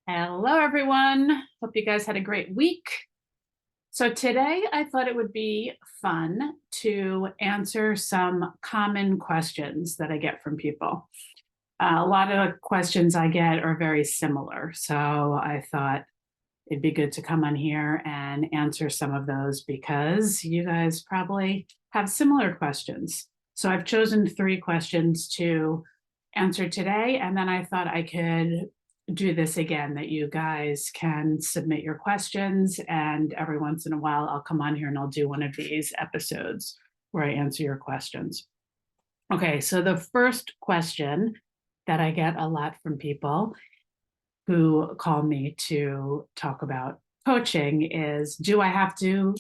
Hello, everyone. Hope you guys had a great week. So, today I thought it would be fun to answer some common questions that I get from people. A lot of questions I get are very similar. So, I thought it'd be good to come on here and answer some of those because you guys probably have similar questions. So, I've chosen three questions to answer today, and then I thought I could do this again, that you guys can submit your questions, and every once in a while I'll come on here and I'll do one of these episodes where I answer your questions. Okay, so the first question that I get a lot from people who call me to talk about coaching is, do I have to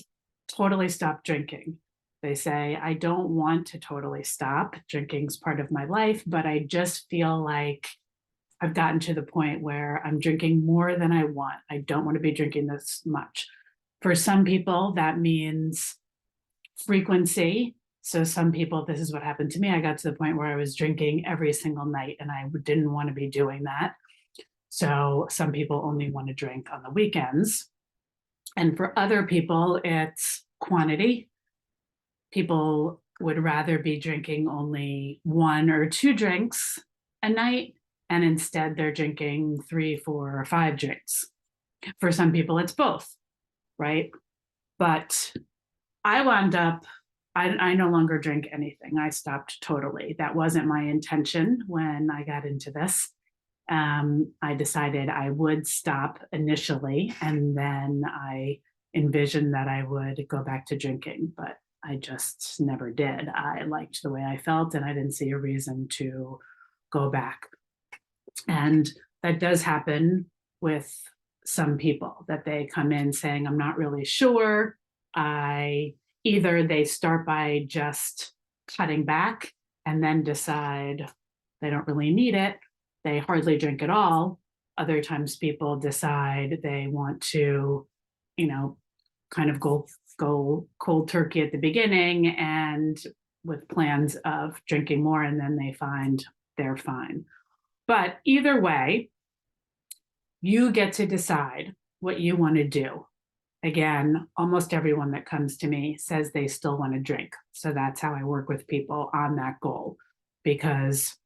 totally stop drinking? They say, I don't want to totally stop. Drinking's part of my life, but I just feel like I've gotten to the point where I'm drinking more than I want. I don't want to be drinking this much. For some people, that means frequency. So some people, this is what happened to me. I got to the point where I was drinking every single night and I didn't want to be doing that. So some people only want to drink on the weekends. And for other people, it's quantity. People would rather be drinking only one or two drinks a night, and instead they're drinking three, four, or five drinks. For some people, it's both, right? But I wound up, I no longer drink anything. I stopped totally. That wasn't my intention when I got into this. I decided I would stop initially, and then I envisioned that I would go back to drinking, but I just never did. I liked the way I felt, and I didn't see a reason to go back. And that does happen with some people, that they come in saying, I'm not really sure. Either they start by just cutting back and then decide they don't really need it. They hardly drink at all. Other times people decide they want to, you know, kind of go cold turkey at the beginning and with plans of drinking more, and then they find they're fine. But either way, you get to decide what you want to do. Again, almost everyone that comes to me says they still want to drink. So that's how I work with people on that goal, because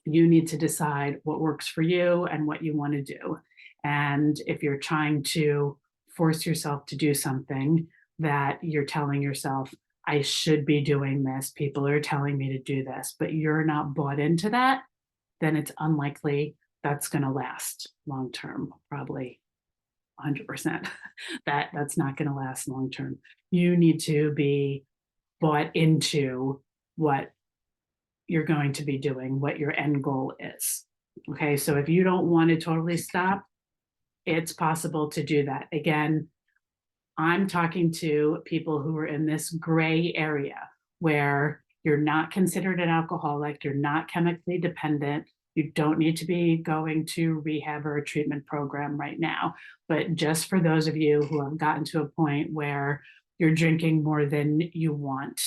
you need to decide what works for you and what you want to do. And if you're trying to force yourself to do something that you're telling yourself, I should be doing this, people are telling me to do this, but you're not bought into that, then it's unlikely that's going to last long term, probably 100%. That's not going to last long term. You need to be bought into what you're going to be doing, what your end goal is. Okay, so if you don't want to totally stop, it's possible to do that. Again, I'm talking to people who are in this gray area where you're not considered an alcoholic, you're not chemically dependent, you don't need to be going to rehab or a treatment program right now. But just for those of you who have gotten to a point where you're drinking more than you want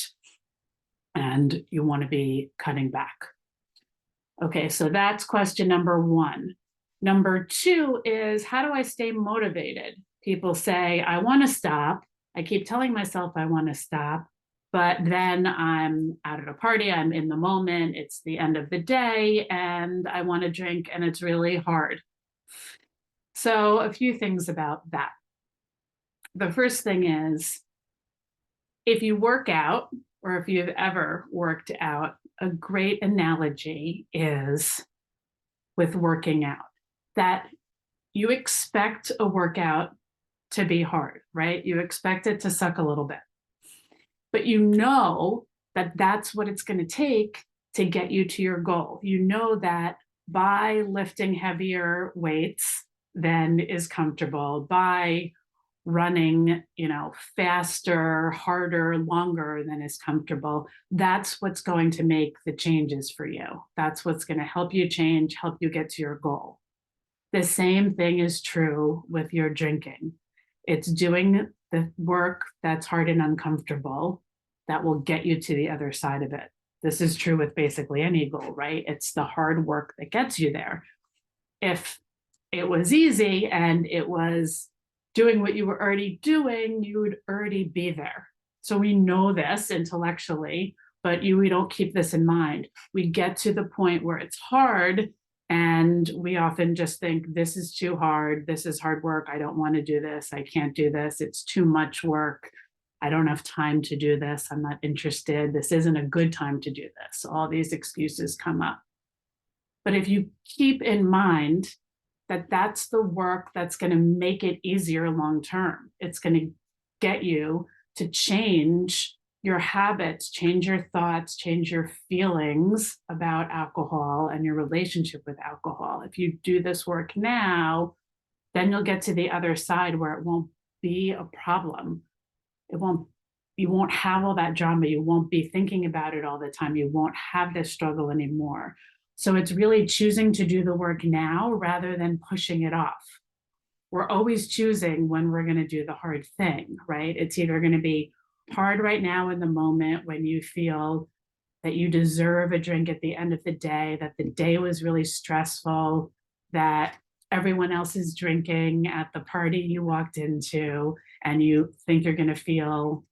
and you want to be cutting back. Okay, so that's question number one. Number two is, how do I stay motivated? People say, I want to stop. I keep telling myself I want to stop, but then I'm out at a party, I'm in the moment, it's the end of the day, and I want to drink, and it's really hard. So, a few things about that. The first thing is, if you work out, or if you've ever worked out, a great analogy is with working out, that you expect a workout to be hard, right? You expect it to suck a little bit, but you know that that's what it's going to take to get you to your goal. You know that by lifting heavier weights than is comfortable, by running, faster, harder, longer than is comfortable, that's what's going to make the changes for you. That's what's going to help you change, help you get to your goal. The same thing is true with your drinking. It's doing the work that's hard and uncomfortable that will get you to the other side of it. This is true with basically any goal, right? It's the hard work that gets you there. If it was easy and it was doing what you were already doing, you would already be there. So we know this intellectually, but we don't keep this in mind. We get to the point where it's hard and we often just think, this is too hard. This is hard work. I don't want to do this. I can't do this. It's too much work. I don't have time to do this. I'm not interested. This isn't a good time to do this. All these excuses come up. But if you keep in mind that that's the work that's going to make it easier long term, it's going to get you to change your habits, change your thoughts, change your feelings about alcohol and your relationship with alcohol. If you do this work now, then you'll get to the other side where it won't be a problem. You won't have all that drama. You won't be thinking about it all the time. You won't have this struggle anymore. So it's really choosing to do the work now rather than pushing it off. We're always choosing when we're going to do the hard thing, right? It's either going to be hard right now in the moment when you feel that you deserve a drink at the end of the day, that the day was really stressful, that everyone else is drinking at the party you walked into, and you think you're going to feel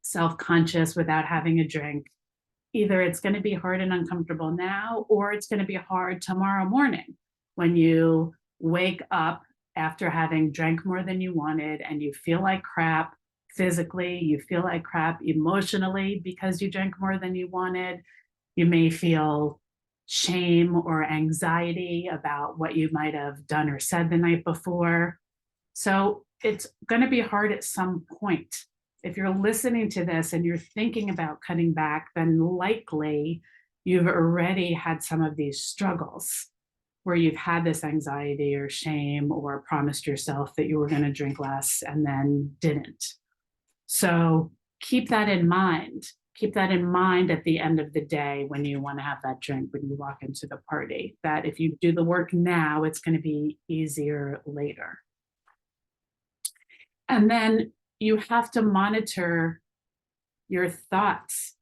self-conscious without having a drink. Either it's going to be hard and uncomfortable now, or it's going to be hard tomorrow morning when you wake up after having drank more than you wanted and you feel like crap physically, you feel like crap emotionally because you drank more than you wanted. You may feel shame or anxiety about what you might have done or said the night before. So it's going to be hard at some point. If you're listening to this and you're thinking about cutting back, then likely you've already had some of these struggles where you've had this anxiety or shame or promised yourself that you were going to drink less and then didn't. So keep that in mind. Keep that in mind at the end of the day when you want to have that drink, when you walk into the party, that if you do the work now, it's going to be easier later. And then you have to monitor your thoughts.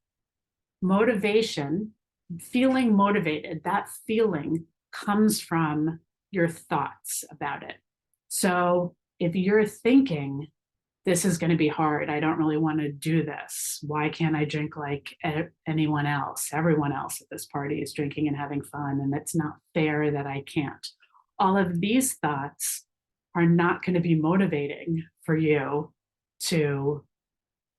Motivation, feeling motivated, that feeling comes from your thoughts about it. So if you're thinking, this is going to be hard, I don't really want to do this, why can't I drink like anyone else? Everyone else at this party is drinking and having fun, and it's not fair that I can't. All of these thoughts are not going to be motivating for you to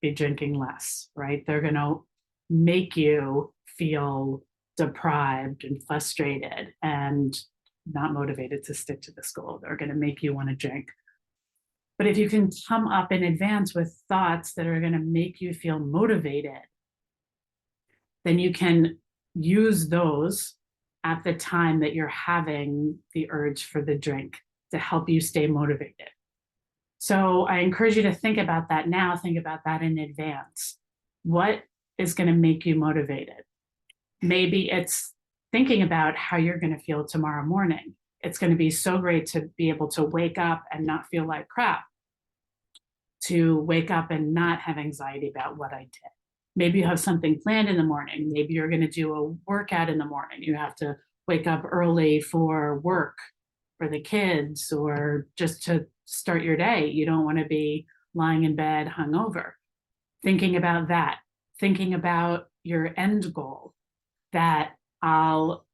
be drinking less, right? They're going to make you feel deprived and frustrated and not motivated to stick to this goal. They're going to make you want to drink. But if you can come up in advance with thoughts that are going to make you feel motivated, then you can use those at the time that you're having the urge for the drink to help you stay motivated. So I encourage you to think about that now, think about that in advance. What is going to make you motivated? Maybe it's thinking about how you're going to feel tomorrow morning. It's going to be so great to be able to wake up and not feel like crap, to wake up and not have anxiety about what I did. Maybe you have something planned in the morning. Maybe you're going to do a workout in the morning. You have to wake up early for work, for the kids, or just to start your day. You don't want to be lying in bed hungover. Thinking about that, thinking about your end goal, that I'll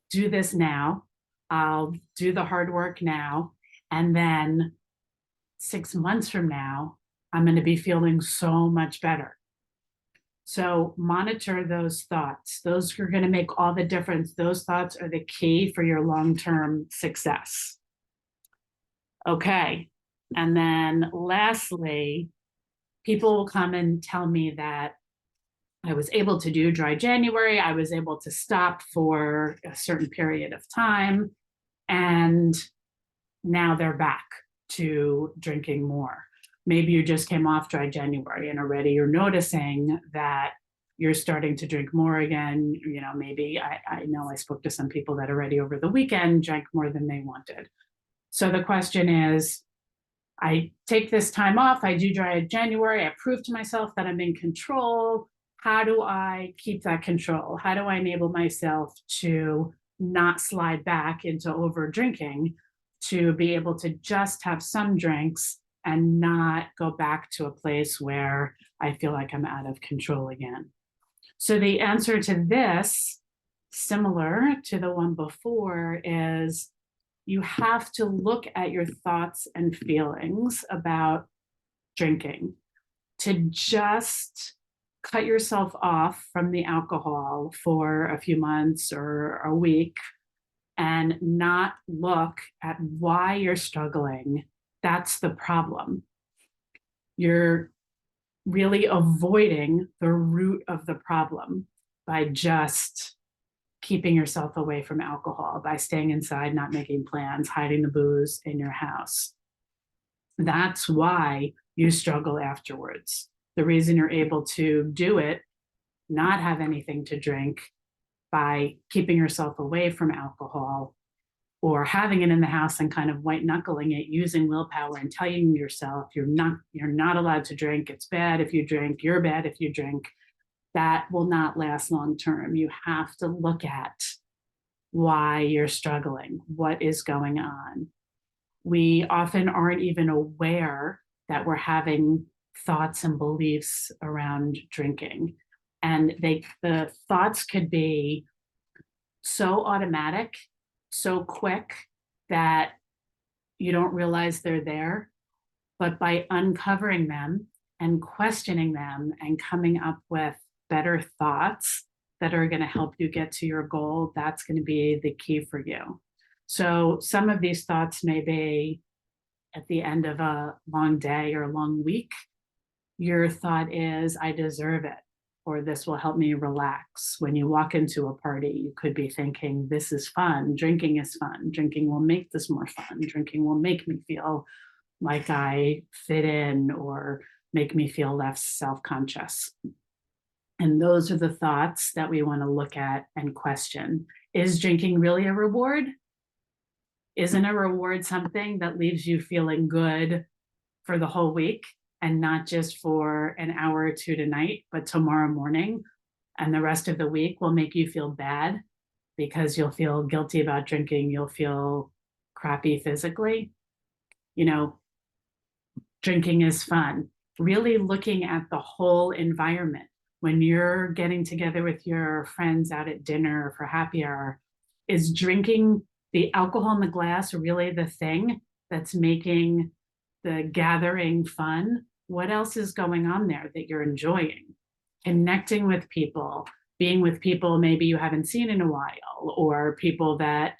do this now, I'll do the hard work now, and then 6 months from now, I'm going to be feeling so much better. So monitor those thoughts. Those are going to make all the difference. Those thoughts are the key for your long-term success. Okay. And then lastly, people will come and tell me that I was able to do dry January. I was able to stop for a certain period of time. And now they're back to drinking more. Maybe you just came off dry January and already you're noticing that you're starting to drink more again. You know, maybe I know I spoke to some people that already over the weekend drank more than they wanted. So the question is, I take this time off, I do dry January, I prove to myself that I'm in control. How do I keep that control? How do I enable myself to not slide back into over drinking, to be able to just have some drinks and not go back to a place where I feel like I'm out of control again. So the answer to this, similar to the one before, is you have to look at your thoughts and feelings about drinking. To just cut yourself off from the alcohol for a few months or a week and not look at why you're struggling, that's the problem. You're really avoiding the root of the problem by just keeping yourself away from alcohol, by staying inside, not making plans, hiding the booze in your house. That's why you struggle afterwards. The reason you're able to do it, not have anything to drink, by keeping yourself away from alcohol or having it in the house and kind of white knuckling it, using willpower and telling yourself you're not allowed to drink. It's bad if you drink. You're bad if you drink. That will not last long term. You have to look at why you're struggling, what is going on. We often aren't even aware that we're having thoughts and beliefs around drinking. And the thoughts could be so automatic, so quick that you don't realize they're there. But by uncovering them and questioning them and coming up with better thoughts that are going to help you get to your goal, that's going to be the key for you. So some of these thoughts may be at the end of a long day or a long week, your thought is, I deserve it, or this will help me relax. When you walk into a party, you could be thinking, this is fun. Drinking is fun. Drinking will make this more fun. Drinking will make me feel like I fit in or make me feel less self-conscious. And those are the thoughts that we want to look at and question. Is drinking really a reward? Isn't a reward something that leaves you feeling good for the whole week and not just for an hour or two tonight, but tomorrow morning and the rest of the week will make you feel bad because you'll feel guilty about drinking, you'll feel crappy physically? You know, drinking is fun. Really looking at the whole environment. When you're getting together with your friends out at dinner for happy hour, is drinking the alcohol in the glass really the thing that's making the gathering fun? What else is going on there that you're enjoying? Connecting with people, being with people maybe you haven't seen in a while, or people that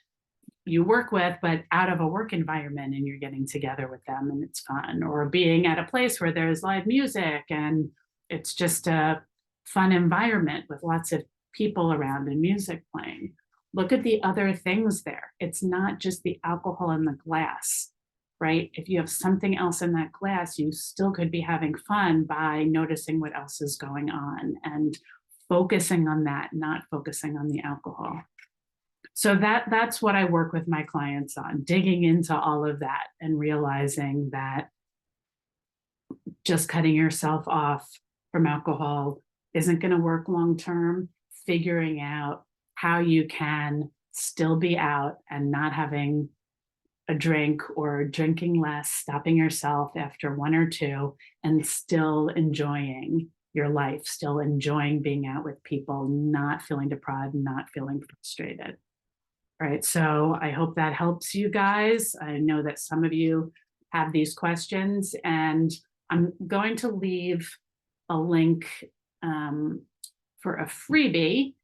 you work with, but out of a work environment and you're getting together with them and it's fun, or being at a place where there's live music and it's just a fun environment with lots of people around and music playing. Look at the other things there. It's not just the alcohol in the glass, right? If you have something else in that glass, you still could be having fun by noticing what else is going on and focusing on that, not focusing on the alcohol. So that's what I work with my clients on, digging into all of that and realizing that just cutting yourself off from alcohol isn't going to work long term. Figuring out how you can still be out and not having a drink or drinking less, stopping yourself after one or two, and still enjoying your life, still enjoying being out with people, not feeling deprived, not feeling frustrated. Right. So I hope that helps you guys. I know that some of you have these questions, and I'm going to leave a link for a freebie,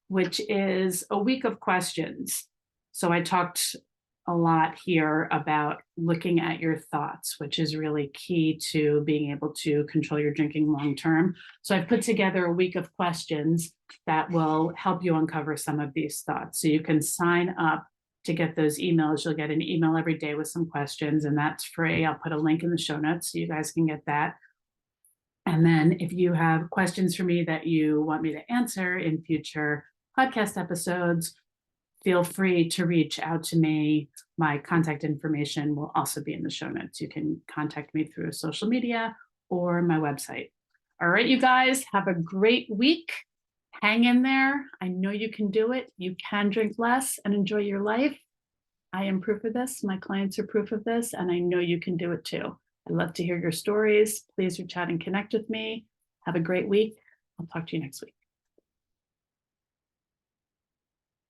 which is a week of questions. So I talked a lot here about looking at your thoughts, which is really key to being able to control your drinking long term. So I've put together a week of questions that will help you uncover some of these thoughts. So you can sign up to get those emails. You'll get an email every day with some questions, and that's free. I'll put a link in the show notes so you guys can get that. And then if you have questions for me that you want me to answer in future podcast episodes, feel free to reach out to me. My contact information will also be in the show notes. You can contact me through social media or my website. All right, you guys, have a great week. Hang in there. I know you can do it. You can drink less and enjoy your life. I am proof of this. My clients are proof of this, and I know you can do it too. I'd love to hear your stories. Please reach out and connect with me. Have a great week. I'll talk to you next week.